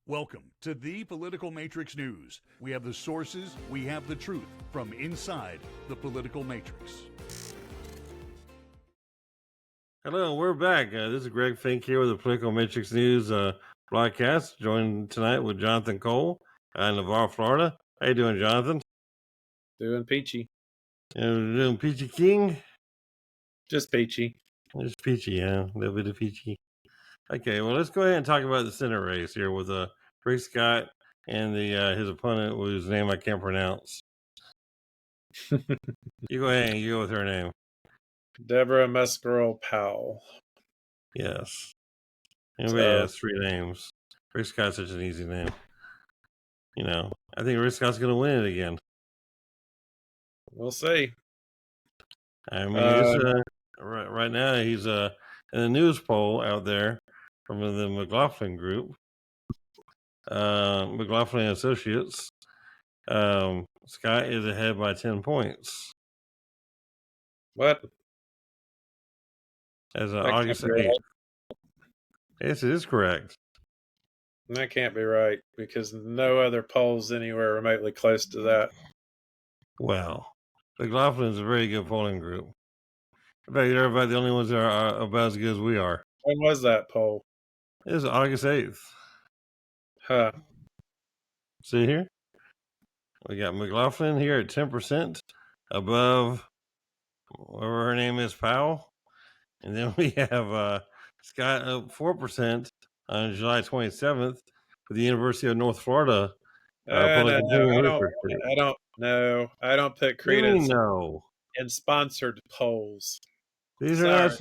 Welcome to the Political Matrix News. We have the sources, we have the truth from inside the political matrix. Hello, we're back. This is Greg Fink here with the Political Matrix News broadcast, joined tonight with Jonathan Cole in Navarre, Florida. How you doing, Jonathan? Doing peachy. And doing Peachy King? Just peachy. Just peachy, yeah. A little bit of peachy. Okay, well, let's go ahead and talk about the Senate race here with Rick Scott and his opponent, whose name I can't pronounce. You go ahead and you go with her name. Debra Mascarrow Powell. Yes. Everybody has three names. Rick Scott's such an easy name. You know, I think Rick Scott's going to win it again. We'll see. I mean, right now he's in a news poll out there from the McLaughlin group, McLaughlin Associates. Scott is ahead by 10 points. What? As of August 8th. Yes, it is correct. That can't be right because no other polls anywhere remotely close to that. Well, McLaughlin is a very good polling group. In fact, they're about the only ones that are about as good as we are. When was that poll? It was August 8th. Huh. See here? We got McLaughlin here at 10% above whatever her name is, Powell. And then we have Scott up 4% on July 27th for the University of North Florida. I don't put credence in sponsored polls. These are not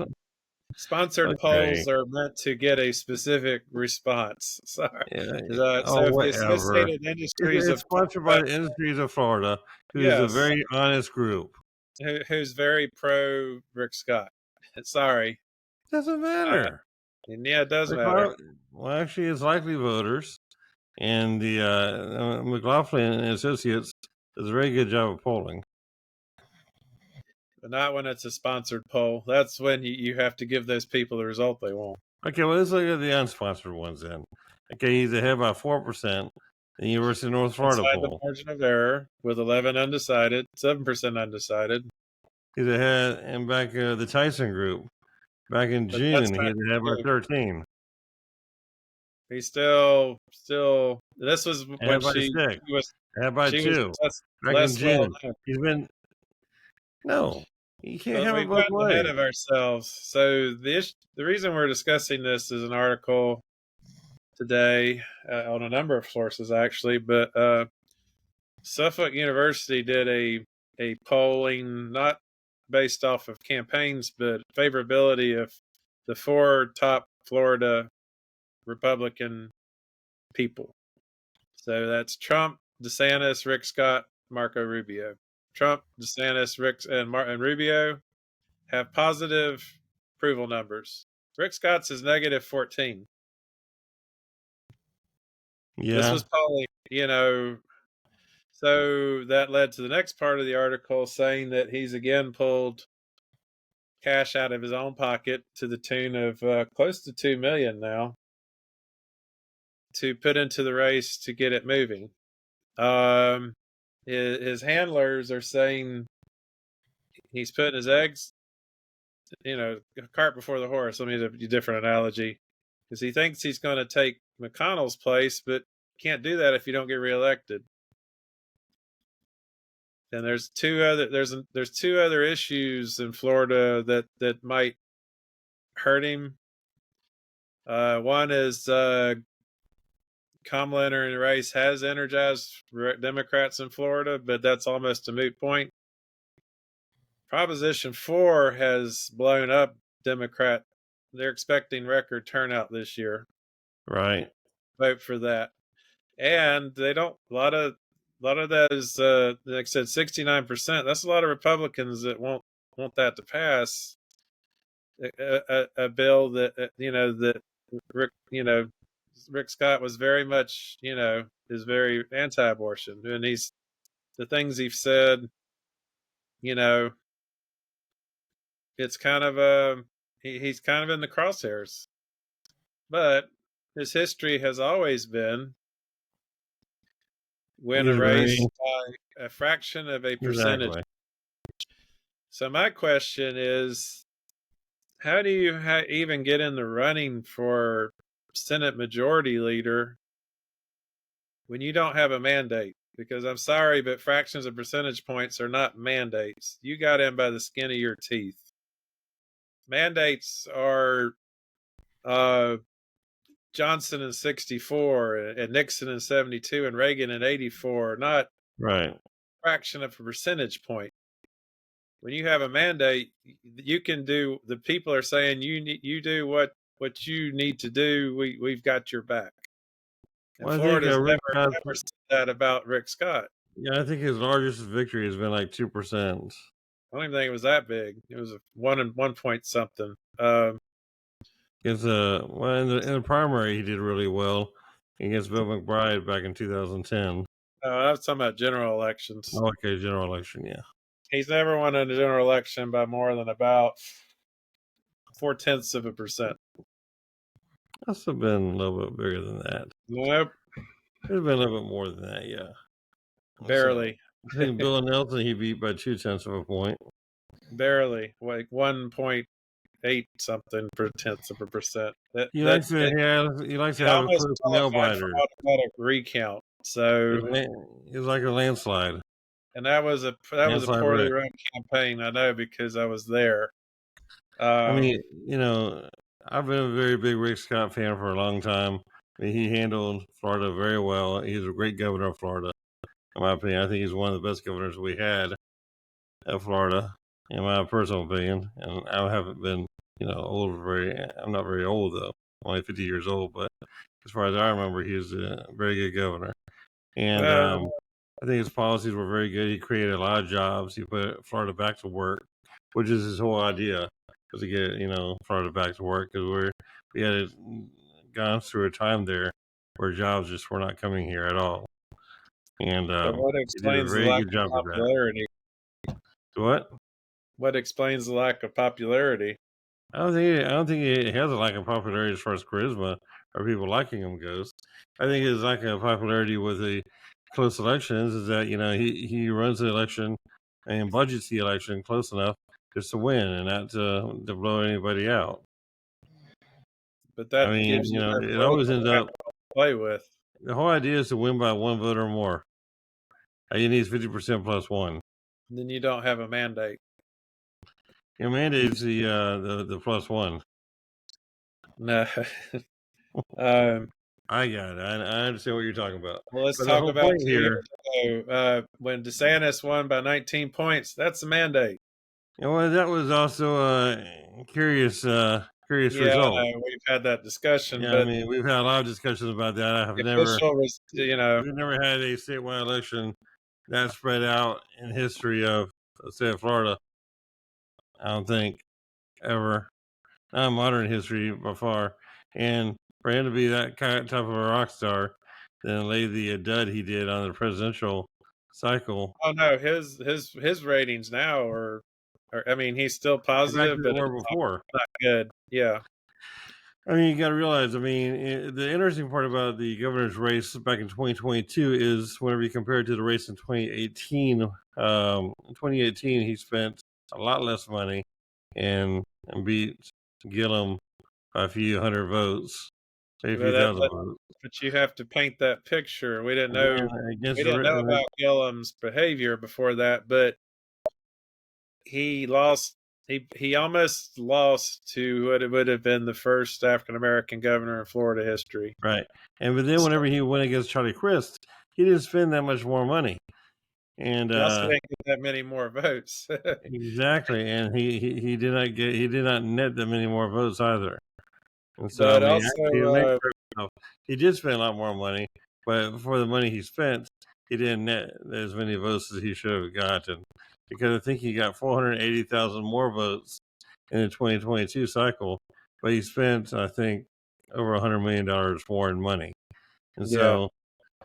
sponsored polls are meant to get a specific response. Sorry. Yeah. It's sponsored by the Industries of Florida, who's a very honest group. Who's very pro Rick Scott. Sorry. Doesn't matter. Yeah, it does matter. Well, actually, it's likely voters. And the McLaughlin and Associates does a very good job of polling. But not when it's a sponsored poll. That's when you have to give those people the result they want. Okay, well, let's look at the unsponsored ones then. Okay, he's ahead by 4%. The University of North Florida poll. The margin of error with 11 undecided, 7% undecided. He's ahead, and back the Tyson group. Back in June, he was ahead by 13. He's still. This was when she was ahead by 2. Back in June, he's been. No, you can't have it both ways. Ahead of ourselves. So the reason we're discussing this is an article today on a number of sources actually, but Suffolk University did a polling not based off of campaigns, but favorability of the 4 top Florida Republican people. So that's Trump, DeSantis, Rick Scott, Marco Rubio. Trump, DeSantis, Rick, and Rubio have positive approval numbers. Rick Scott's is negative 14. Yeah. This was polling, so that led to the next part of the article saying that he's again pulled cash out of his own pocket to the tune of close to $2 million now to put into the race to get it moving. His handlers are saying he's putting his eggs, cart before the horse. Let me use a different analogy, because he thinks he's going to take McConnell's place, but can't do that if you don't get reelected. And there's two other issues in Florida that might hurt him. One is Kamala entering the race has energized Democrats in Florida, but that's almost a moot point. Proposition 4 has blown up Democrat. They're expecting record turnout this year. Right. Vote for that. And they don't, a lot of that is, like I said, 69%. That's a lot of Republicans that want that to pass. A bill that, that Rick Scott was very much, is very anti-abortion. And the things he's said, it's kind of he's kind of in the crosshairs. But his history has always been win a He's race very by a fraction of a percentage. exactly. So my question is, how do you even get in the running for Senate Majority Leader when you don't have a mandate? Because I'm sorry, but fractions of percentage points are not mandates. You got in by the skin of your teeth. Mandates are Johnson in 64 and Nixon in 72 and Reagan in 84, not Right. fraction of a percentage point. When you have a mandate, you can do. The people are saying you do what you need to do. We've got your back. And Well, I think Florida's Rick Scott. never said that about Rick Scott. Yeah, I think his largest victory has been like 2%. I don't even think it was that big. It was a 1 point something. Because well, in the primary he did really well against Bill McBride back in 2010. I was talking about general elections. Oh, okay, general election, yeah. He's never won a general election by more than about 0.4%. Must have been a little bit bigger than that. Nope, It's been a little bit more than that, yeah. barely. So, I think Bill Nelson he beat by 0.2 of a point. Barely, like 1.8 something % of a percent. He likes to have a close nail biter. Automatic recount. So It was like a landslide. and that was a poorly run campaign. I know because I was there. I mean, I've been a very big Rick Scott fan for a long time. I mean, he handled Florida very well. He's a great governor of Florida, in my opinion. I think he's one of the best governors we had of Florida, in my personal opinion. And I haven't been, I'm not very old though. I'm only 50 years old, but as far as I remember, he was a very good governor. And I think his policies were very good. He created a lot of jobs. He put Florida back to work, which is his whole idea, was to get Florida back to work, because we had gone through a time there where jobs just were not coming here at all. And what explains he did a very good job of popularity? What? What explains the lack of popularity? I don't think he has a lack of popularity as far as charisma or people liking him goes. I think his lack of popularity with the close elections is that he runs the election and budgets the election close enough just to win and not to blow anybody out. But that gives it always ends up to play with. The whole idea is to win by one vote or more. You need 50% plus one. Then you don't have a mandate. Your mandate's the plus one. No. I got it. I understand what you're talking about. Well, let's talk about here. When DeSantis won by 19 points, that's a mandate. Well, that was also a curious result. We've had that discussion. Yeah, but we've had a lot of discussions about that. I have we've never had a statewide election that spread out in history of the state of Florida. I don't think ever. Not modern history by far. And for him to be that type of a rock star, then lay the dud he did on the presidential cycle. Oh no, his ratings now are he's still positive, but before not good. Yeah. You got to realize, the interesting part about the governor's race back in 2022 is whenever you compare it to the race in 2018, in 2018, he spent a lot less money and beat Gillum by a few hundred votes, a few thousand votes. But you have to paint that picture. We didn't know about Gillum's behavior before that, but he lost. He almost lost to what it would have been the first African American governor in Florida history. Right. But then whenever he went against Charlie Crist, he didn't spend that much more money. And he also didn't get that many more votes. Exactly. And he did not net that many more votes either. And so he did spend a lot more money, but for the money he spent, he didn't net as many votes as he should have gotten. Because I think he got 480,000 more votes in the 2022 cycle, but he spent, I think, over $100 million more in money. And so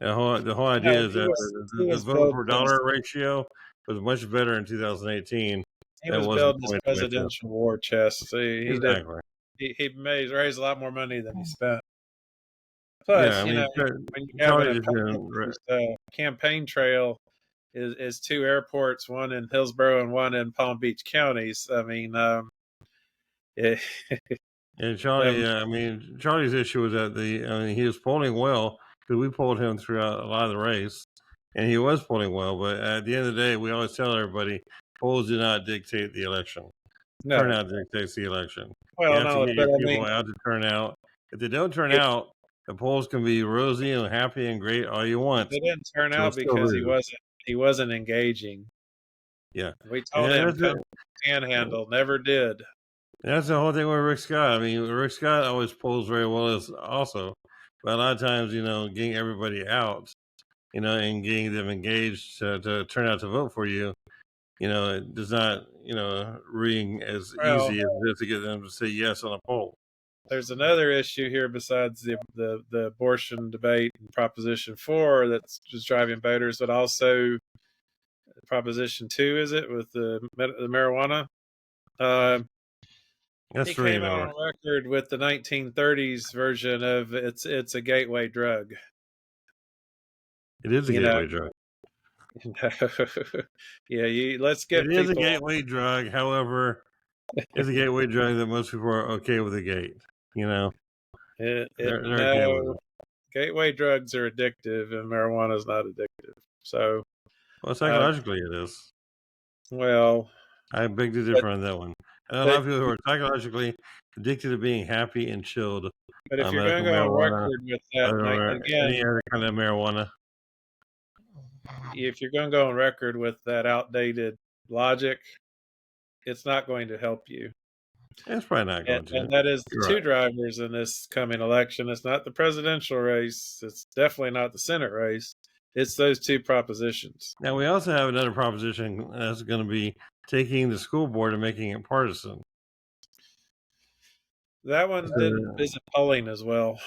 the whole idea is that the vote per dollar ratio was much better in 2018. He was building his presidential war chest. So he raised a lot more money than he spent. Plus, Yeah, I mean, when you have an Charlie just opponent didn't. whose campaign trail is two airports, one in Hillsborough and one in Palm Beach counties. I mean, it, And Charlie, I mean, Charlie's issue was that I mean, he was polling well because we polled him throughout a lot of the race, and he was polling well. But at the end of the day, we always tell everybody polls do not dictate the election. no, Turnout dictates the election. You well, have to no, get but your I people mean, out to turn out. If they don't turn if, out, the polls can be rosy and happy and great all you if want. it didn't turn You'll out still because lose. he wasn't engaging. Yeah, We and told him that's come it. panhandle, never did. That's the whole thing with Rick Scott. I mean, Rick Scott always polls very well as also, but a lot of times, getting everybody out, and getting them engaged to turn out to vote for you, it does not, ring as Well, easy as it is to get them to say yes on a poll. there's another issue here besides the abortion debate and Proposition 4 that's just driving voters, but also Proposition 2, is it, with the marijuana? That's He 3 came an out hour. on record with the 1930s version of it's a gateway drug. It is a You know, gateway drug. yeah. Let's get It is a people. gateway drug. However, it's a gateway drug that most people are okay with the gate. They're okay with No, it. gateway drugs are addictive, and marijuana is not addictive. So, Well, uh, psychologically, it is. well, I beg to but differ on that one. I know a lot but of people who are psychologically addicted to being happy and chilled but if on you're going medical to go on marijuana record with that, or any again, other kind of marijuana. if you're going to go on record with that outdated logic, it's not going to help you. It's probably not going to. And that is the You're two right. drivers in this coming election. It's not the presidential race. It's definitely not the Senate race. It's those two propositions. Now, we also have another proposition that's going to be taking the school board and making it partisan. That one isn't polling as well.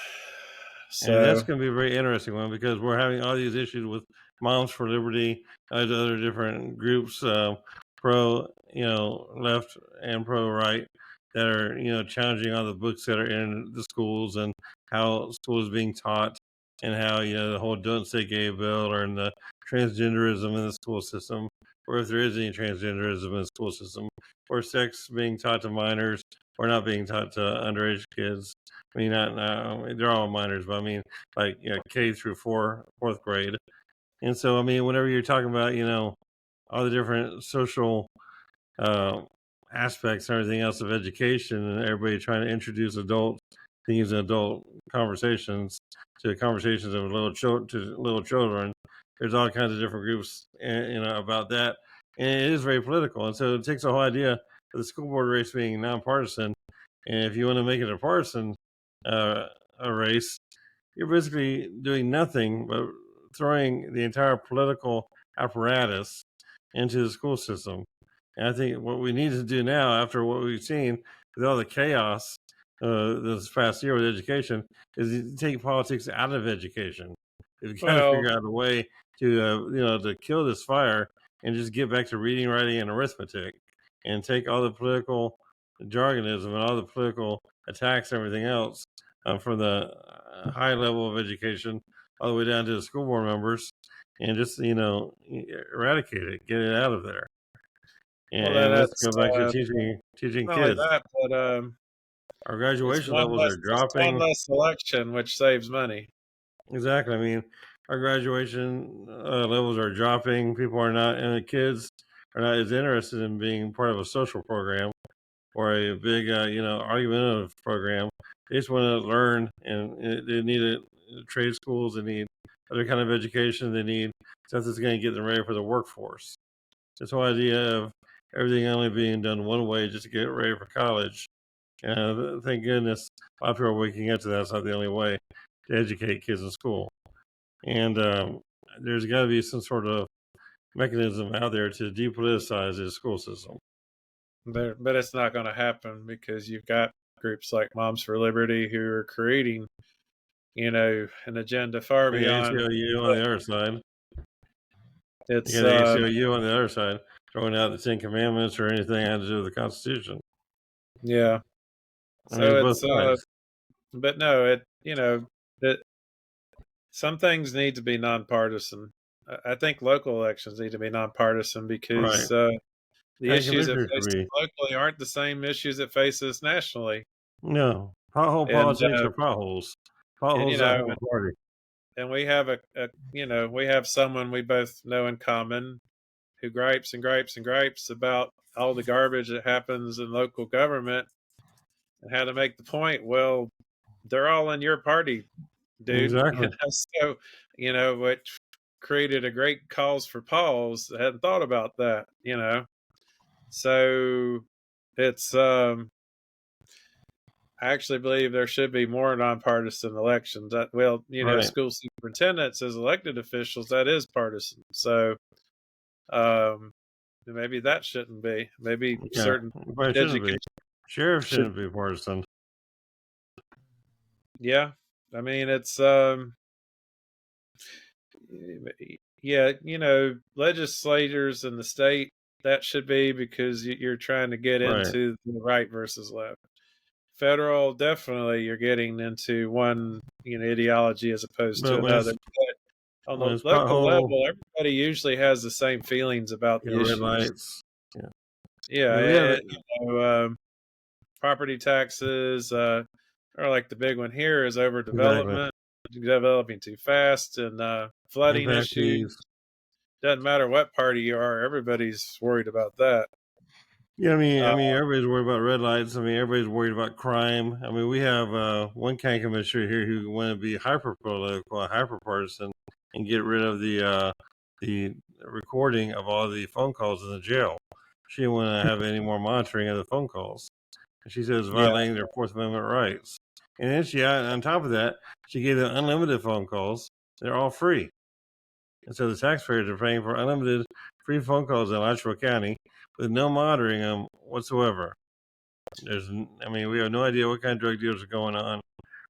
And that's So, going to be a very interesting one because we're having all these issues with Moms for Liberty, other different groups, pro, left and pro right, that are, challenging all the books that are in the schools and how school is being taught and how, the whole Don't Say Gay bill or in the transgenderism in the school system, or if there is any transgenderism in the school system, or sex being taught to minors or not being taught to underage kids. I mean, they're all minors, but I mean, like, K through fourth grade. And so, I mean, whenever you're talking about, all the different social uh, aspects and everything else of education, and everybody trying to introduce adult things and adult conversations to conversations of little children, there's all kinds of different groups, about that, and it is very political. And so, it takes a whole idea of the school board race being nonpartisan, and if you want to make it a partisan a race, you're basically doing nothing but throwing the entire political apparatus into the school system. And I think what we need to do now, after what we've seen with all the chaos this past year with education, is to take politics out of education. We've got to well, figure out a way to kill this fire and just get back to reading, writing, and arithmetic, and take all the political jargonism and all the political attacks and everything else from the high level of education all the way down to the school board members, and just eradicate it, get it out of there, and let's that's go back to teaching not only kids. that, but Our graduation levels are it's one dropping. less election, which saves money. Exactly. I mean, our graduation levels are dropping. People are not, and the kids are not as interested in being part of a social program or a big, argumentative program. They just want to learn, and they need trade schools. They need other kind of education. They need stuff that's going to get them ready for the workforce. This whole idea of everything only being done one way just to get ready for college. Thank goodness a lot of people are waking up to that. It's not the only way to educate kids in school. And there's got to be some sort of mechanism out there to depoliticize the school system. But it's not going to happen because you've got groups like Moms for Liberty who are creating, an agenda far beyond. ACLU on the other side. It's You got ACLU on the other side throwing out the 10 Commandments or anything that had to do with the Constitution. yeah. I mean, So it's both sides. but no, that some things need to be nonpartisan. I think local elections need to be nonpartisan Right. because the County issues that commissioners should face us be. locally aren't the same issues that face us nationally. No. Pothole And politics are potholes. and you Potholes don't know, have a party. and we have we have someone we both know in common who gripes and gripes and gripes about all the garbage that happens in local government, and how to make the point. Well, they're all in your party, dude. Exactly. So which created a great cause for pause. I hadn't thought about that. So it's I actually believe there should be more nonpartisan elections. Right. School superintendents as elected officials, that is partisan. So um, maybe that shouldn't be. Maybe Yeah. certain Probably shouldn't education be. Sheriff should. shouldn't be partisan. Yeah, I mean it's yeah, legislators in the state, that should be, because you're trying to get Right. into the right versus left. Federal, definitely you're getting into one ideology as opposed to But another. But on when the it's local pothole, level, everybody usually has the same feelings about you the know, red issues. lights. Yeah. I Yeah, mean, we have it. property taxes, or like the big one here is Exactly. overdevelopment, developing too fast, and flooding Impact issues. fees. Doesn't matter what party you are, everybody's worried about that. Yeah, Uh, I mean, everybody's worried about red lights. I mean, everybody's worried about crime. I mean, we have one county commissioner here who want to be hyper political, hyper partisan, and get rid of the recording of all the phone calls in the jail. She didn't want to have any more monitoring of the phone calls. And she says yeah, violating their Fourth Amendment rights. And then on top of that, she gave them unlimited phone calls. They're all free. And so the taxpayers are paying for unlimited free phone calls in Alachua County with no monitoring them whatsoever. I mean, we have no idea what kind of drug deals are going on,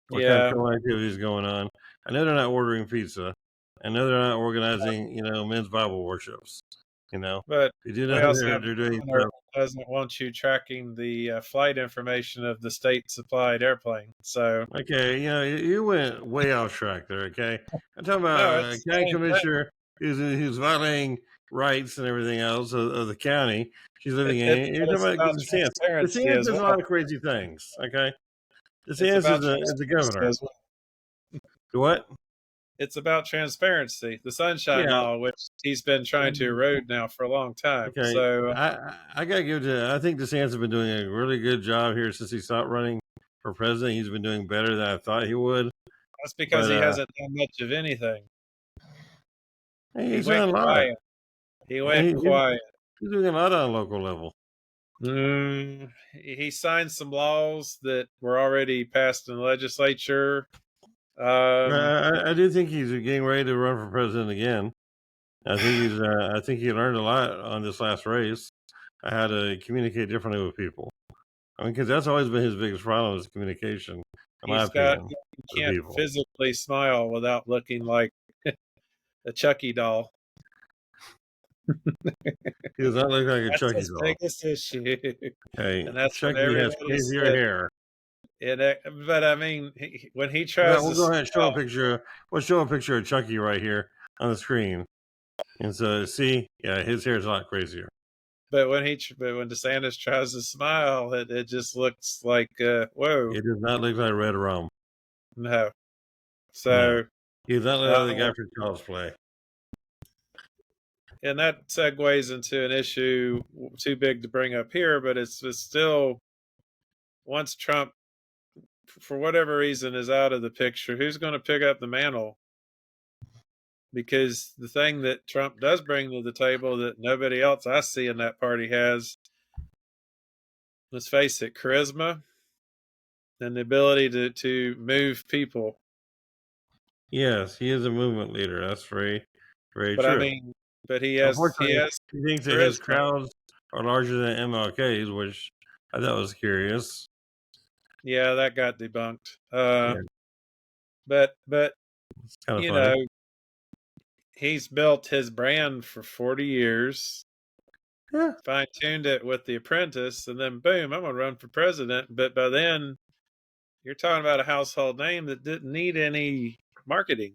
what kind of yeah. criminal activity is going on. I know they're not ordering pizza. I know they're not organizing, men's Bible worships. But They do know we also have they're doing a governor stuff. who doesn't want you tracking the flight information of the state-supplied airplane. So Okay, you went way off track there. Okay, I'm talking no, about a it's the county same thing. commissioner who's violating rights and everything else of the county she's living in. You're talking It's about about DeSantis. transparency DeSantis as does a lot well. of crazy things. Okay, It's DeSantis about is the transparency governor. as well. What? It's about transparency, the Sunshine Yeah. Law, which he's been trying to erode now for a long time. Okay. So I gotta give to. I think DeSantis has been doing a really good job here since he stopped running for president. He's been doing better than I thought he would. that's because But he hasn't done much of anything. He he's went doing a lot. quiet. He went quiet. He's doing a lot on a local level. He signed some laws that were already passed in the legislature. I do think he's getting ready to run for president again. I think he's. I think he learned a lot on this last race. How to communicate differently with people. I mean, because that's always been his biggest problem is communication, in my opinion, He with can't people. physically smile without looking like a Chucky doll. He does not look like a That's Chucky his doll. biggest issue. Hey, And that's what Chucky has everybody crazier said. hair. But I mean, when he Well, tries we'll to go ahead and show a smile, picture. We'll show a picture of Chucky right here on the screen. And so, see, yeah, his hair is a lot crazier. but when DeSantis tries to smile, it just looks like whoa. It does not look like red rum. No. No. So He does not look like the guy from Child's Play. and that segues into an issue too big to bring up here, but it's still, once Trump, for whatever reason, is out of the picture, who's going to pick up the mantle? Because the thing that Trump does bring to the table that nobody else I see in that party has, let's face it, charisma and the ability to move people. Yes, he is a movement leader. That's very, very But true. I mean, but he has Unfortunately, he thinks that his charisma. crowds are larger than MLK's, which I thought was curious. Yeah, that got debunked. Yeah. But It's kind of funny. He's built his brand for 40 years. Yeah. Fine-tuned it with The Apprentice, and then boom, I'm going to run for president. But by then, you're talking about a household name that didn't need any marketing.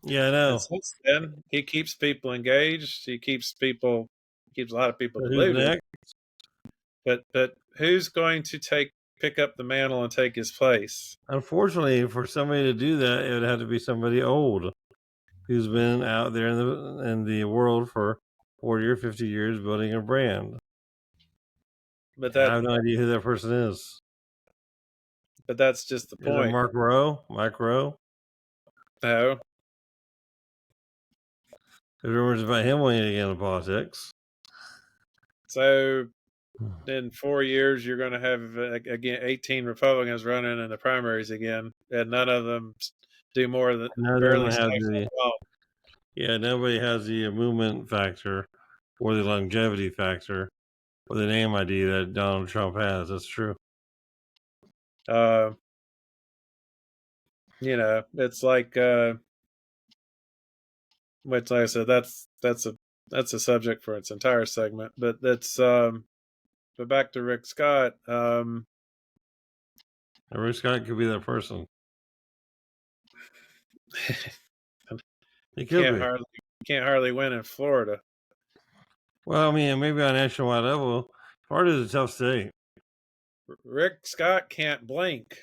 Yeah, I know. And since then, he keeps people engaged. He keeps a lot of people But who's deluded. next? But who's going to pick up the mantle and take his place? Unfortunately, for somebody to do that, it would have to be somebody old who's been out there in the world for 40 or 50 years building a brand. But I have no idea who that person is. that's just the Is it point. Mark Rowe? Mike Rowe? No. There's rumors about him wanting to get into politics. So in 4 years, you're going to have again 18 Republicans running in the primaries again, and none of them do more than barely stay for long. Yeah, nobody has the movement factor or the longevity factor or the name ID that Donald Trump has. That's true. It's like which, like I said, that's a subject for its entire segment. But but back to Rick Scott. Rick Scott could be that person. He could be. Can't hardly win in Florida. Well, I mean, maybe on a nationwide level, Florida is a tough state. Rick Scott can't blink.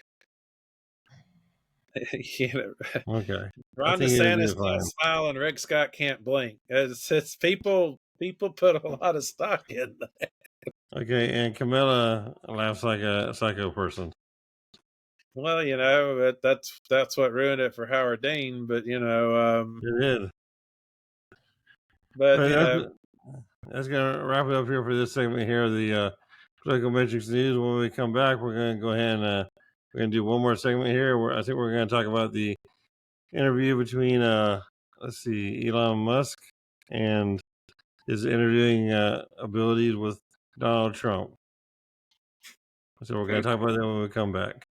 Okay. Ron DeSantis can't smile, and Rick Scott can't blink. It's people put a lot of stock in that. Okay, and Camilla laughs like a psycho person. Well, that's what ruined it for Howard Dean. But it did. But that's gonna wrap it up here for this segment here of the Political Matrix News. When we come back, we're gonna go ahead and we're gonna do one more segment here. Where I think we're gonna talk about the interview between let's see, Elon Musk and his interviewing abilities with Donald Trump. So we're gonna talk about that when we come back.